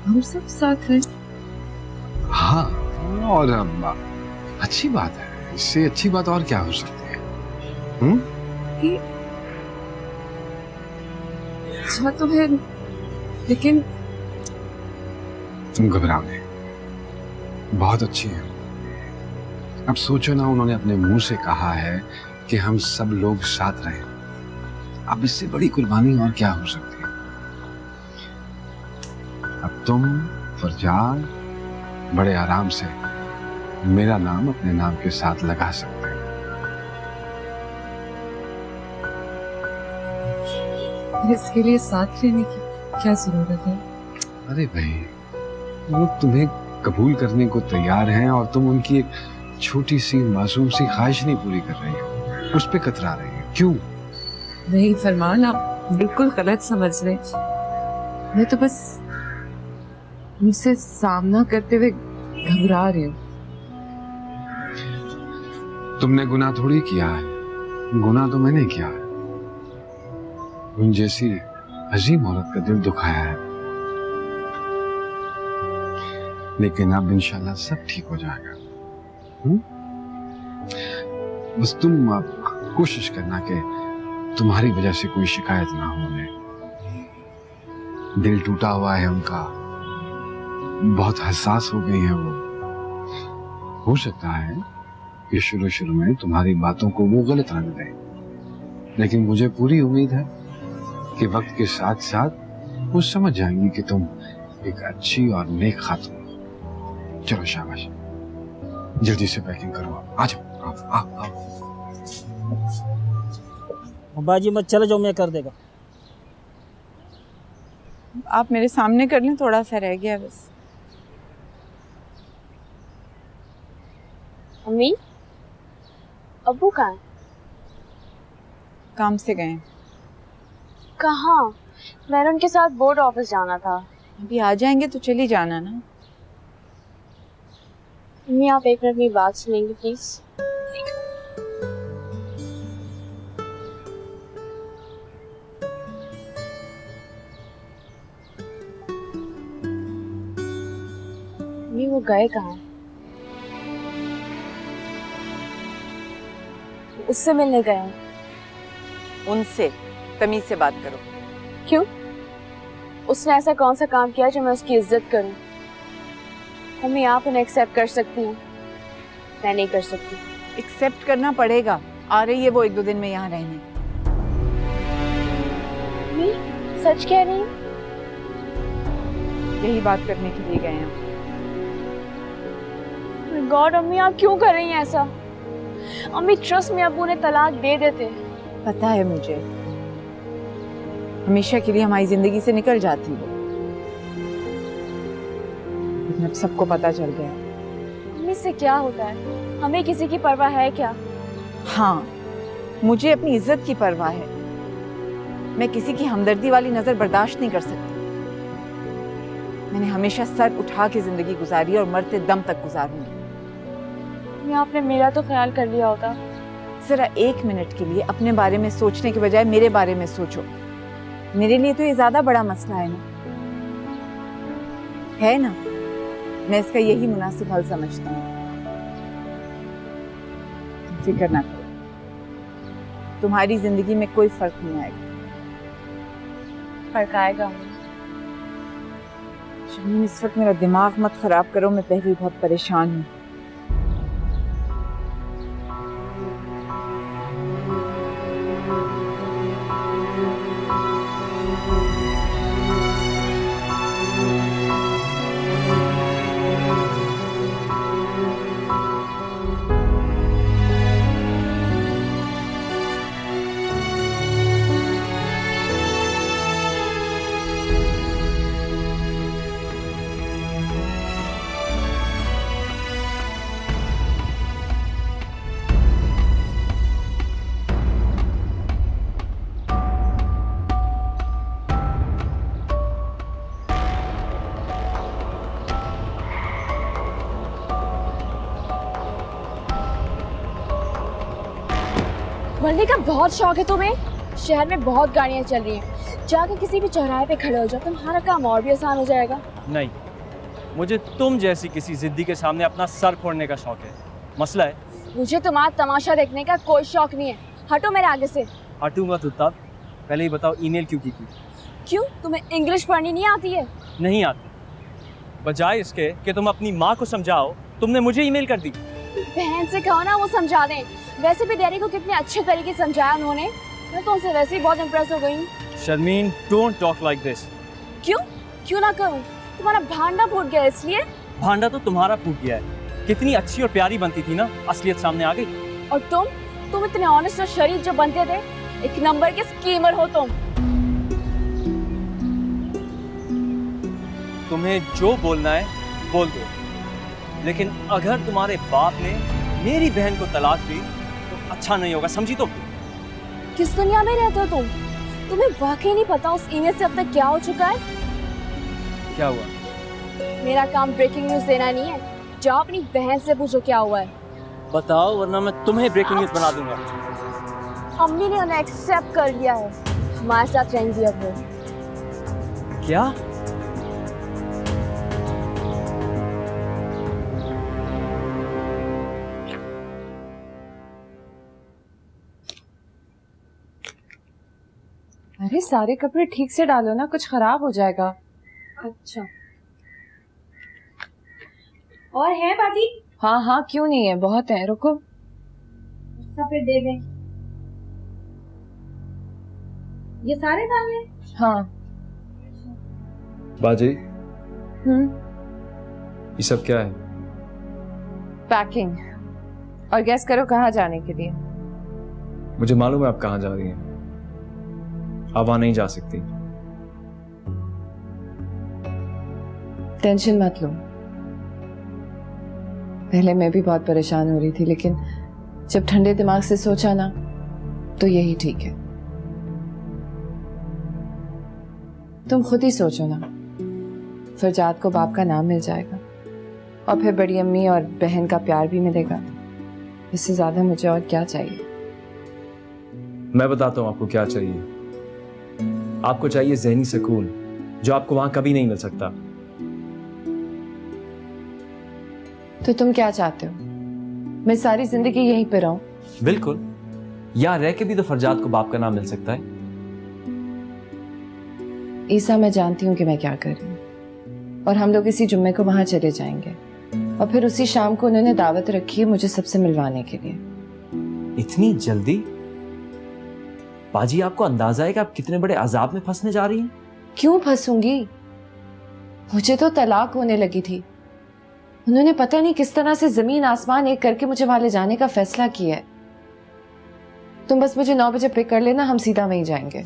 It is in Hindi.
हम सब साथ हैं। हाँ, और अच्छी बात है, इससे अच्छी बात और क्या हो सकती है? ये अच्छा तो है, लेकिन तुम घबराओ नहीं, बहुत अच्छी है। अब सोचो ना, उन्होंने अपने मुंह से कहा है कि हम सब लोग साथ रहें। अब इससे बड़ी कुर्बानी और क्या हो सकती है? अब तुम फरजान बड़े आराम से मेरा नाम अपने नाम के साथ लगा सकते हैं। इसके लिए साथ रहने की क्या जरूरत है? अरे भाई, वो तुम्हें कबूल करने को तैयार हैं और तुम उनकी एक छोटी सी मासूम सी ख्वाहिश नहीं पूरी कर रही हो, उस पे कतरा रही हो। क्यों? नहीं फरमान, आप बिल्कुल गलत समझ रहे। मैं तो बस उनसे सामना करते हुए घबरा रही हूँ। तुमने गुनाह थोड़ी किया है, गुनाह तो मैंने किया है। उन जैसी अजीम औरत का दिल दुखाया है, लेकिन अब इंशाल्लाह सब ठीक हो जाएगा। बस तुम कोशिश करना कि तुम्हारी वजह से कोई शिकायत ना हो उन्हें। दिल टूटा हुआ है उनका, बहुत हसास हो गई है वो। हो सकता है कि शुरू में तुम्हारी बातों को वो गलत रंग दें, लेकिन मुझे पूरी उम्मीद है कि वक्त के साथ साथ वो समझ जाएंगी कि तुम एक अच्छी और नेक खातून हो। चलो शाबाश, जल्दी से पैकिंग करो। आ जाओ, आओ। बाजी मत चले जाओ, मैं कर देगा। आप मेरे सामने कर लें, थोड़ा सा रह गया बस। अम्मी, अब्बू कहाँ हैं? काम से गए। कहाँ? मैंने उनके साथ बोर्ड ऑफिस जाना था। अभी आ जाएंगे तो चली जाना ना। अम्मी, आप एक मिनट मेरी बात सुनेंगे प्लीज? अम्मी, वो गए कहाँ? उससे मिलने गए हैं। उनसे तमीज से बात करो। क्यों? उसने ऐसा कौन सा काम किया जो मैं उसकी इज्जत करूं? मम्मी, आप उन्हें एक्सेप्ट कर सकती हैं, मैं नहीं कर सकती। एक्सेप्ट करना पड़ेगा। आ रही है वो 1-2 दिन में यहाँ रहने। मम्मी, सच कह रही हैं? यही बात करने के लिए गए हैं। गॉड अम्मी, आप क्यों कर रही हैं ऐसा? अम्मी, ट्रस्ट में अब्बू ने तलाक दे देते। पता है मुझे, हमेशा के लिए हमारी जिंदगी से निकल जाती वो, लेकिन अब सबको पता चल गया। अम्मी, से क्या होता है? हमें किसी की परवाह है क्या? हाँ, मुझे अपनी इज्जत की परवाह है। मैं किसी की हमदर्दी वाली नजर बर्दाश्त नहीं कर सकती। मैंने हमेशा सर उठा के जिंदगी गुजारी और मरते दम तक गुजारूंगी। आपने मेरा तो ख्याल कर लिया होता। जरा 1 मिनट के लिए अपने बारे में सोचने के बजाय मेरे बारे में सोचो। मेरे लिए तो ये ज्यादा बड़ा मसला है ना? मैं इसका यही मुनासिब हल समझता हूँ। फिक्र ना करो, तुम्हारी जिंदगी में कोई फर्क नहीं आएगा। फर्क आएगा। शमीम, इस वक्त मेरा दिमाग मत खराब करो, मैं पहले बहुत परेशान हूँ। बढ़ने का बहुत शौक है तुम्हें? शहर में बहुत गाड़ियां चल रही हैं, जाके किसी भी चौराहे पे खड़े हो जाओ, तुम्हारा काम और भी आसान हो जाएगा। नहीं, मुझे तुम जैसी किसी जिद्दी के सामने अपना सर फोड़ने का शौक है। मसला है, मुझे तुम्हारा तमाशा देखने का कोई शौक नहीं है, हटो मेरे आगे से। हटूंगा तो तब। पहले ही बताओ ईमेल क्यों की थी? क्यों, तुम्हें इंग्लिश पढ़नी नहीं आती है? नहीं आती। बजाय इसके कि तुम अपनी माँ को समझाओ, तुमने मुझे ईमेल कर दी। बहन से कहो ना वो समझा दें। वैसे भी डैडी को कितने अच्छे तरीके से समझाया उन्होंने, मैं तो उनसे वैसे ही बहुत इम्प्रेस हो गई हूँ। Sharmeen, don't talk like this. क्यों क्यों ना करूँ? तुम्हारा भांडा फूट गया इसलिए? भांडा तो तुम्हारा फूट गया है। कितनी अच्छी और प्यारी बनती थी ना, असलियत सामने आ गई। और तुम इतने ऑनेस्ट और शरीफ जो बनते थे, एक नंबर के स्कीमर हो तुम। तुम्हें जो बोलना है बोल दो, लेकिन अगर तुम्हारे बाप ने मेरी बहन को तलाक दी तो अच्छा नहीं होगा, समझी तुम? किस दुनिया में रहते हो तुम? तुम्हें वाकई नहीं पता उस ईमेल से अब तक क्या हो चुका है? क्या हुआ? मेरा काम ब्रेकिंग न्यूज देना नहीं है, जाओ अपनी बहन से पूछो क्या हुआ है। बताओ, वरना मैं तुम्हें ब्रेकिंग न्यूज बना दूंगा। अम्मी ने उन्हें एक्सेप्ट कर लिया है, हमारे साथ रहेंगी अब वो। क्या? अरे सारे कपड़े ठीक से डालो ना, कुछ खराब हो जाएगा। अच्छा, और है बाजी? हाँ हाँ, क्यों नहीं है, बहुत है, रुको। फिर दे दें। ये सारे दाल हैं? हाँ। बाजी, हम्म। ये सब क्या है? पैकिंग। और गैस करो कहाँ जाने के लिए? मुझे मालूम है आप कहाँ जा रही हैं। आप वहां नहीं जा सकती। टेंशन मत लो। पहले मैं भी बहुत परेशान हो रही थी, लेकिन जब ठंडे दिमाग से सोचा ना तो यही ठीक है। तुम खुद ही सोचो ना, फरजाद को बाप का नाम मिल जाएगा और फिर बड़ी अम्मी और बहन का प्यार भी मिलेगा। इससे ज्यादा मुझे और क्या चाहिए? मैं बताता हूं आपको क्या चाहिए। आपको चाहिए ज़हनी सुकून, जो आपको वहां कभी नहीं मिल सकता। तो तुम क्या चाहते हो? मैं सारी जिंदगी यहीं पे रहूं? बिल्कुल, यहाँ रह के भी तो फरजाद को बाप का नाम मिल सकता है। ईसा, मैं जानती हूँ कि मैं क्या कर रही हूँ, और हम लोग इसी जुम्मे को वहां चले जाएंगे और फिर उसी शाम को उन्होंने दावत रखी है मुझे सबसे मिलवाने के लिए। इतनी जल्दी? बाजी, आपको अंदाजा है कि आप कितने बड़े अजाब में फंसने जा रही हैं? क्यों फंसूंगी? मुझे तो तलाक होने लगी थी। उन्होंने पता नहीं किस तरह से जमीन आसमान एक करके मुझे वहां ले जाने का फैसला किया है। तुम बस मुझे 9 बजे पिक कर लेना, हम सीधा वहीं जाएंगे।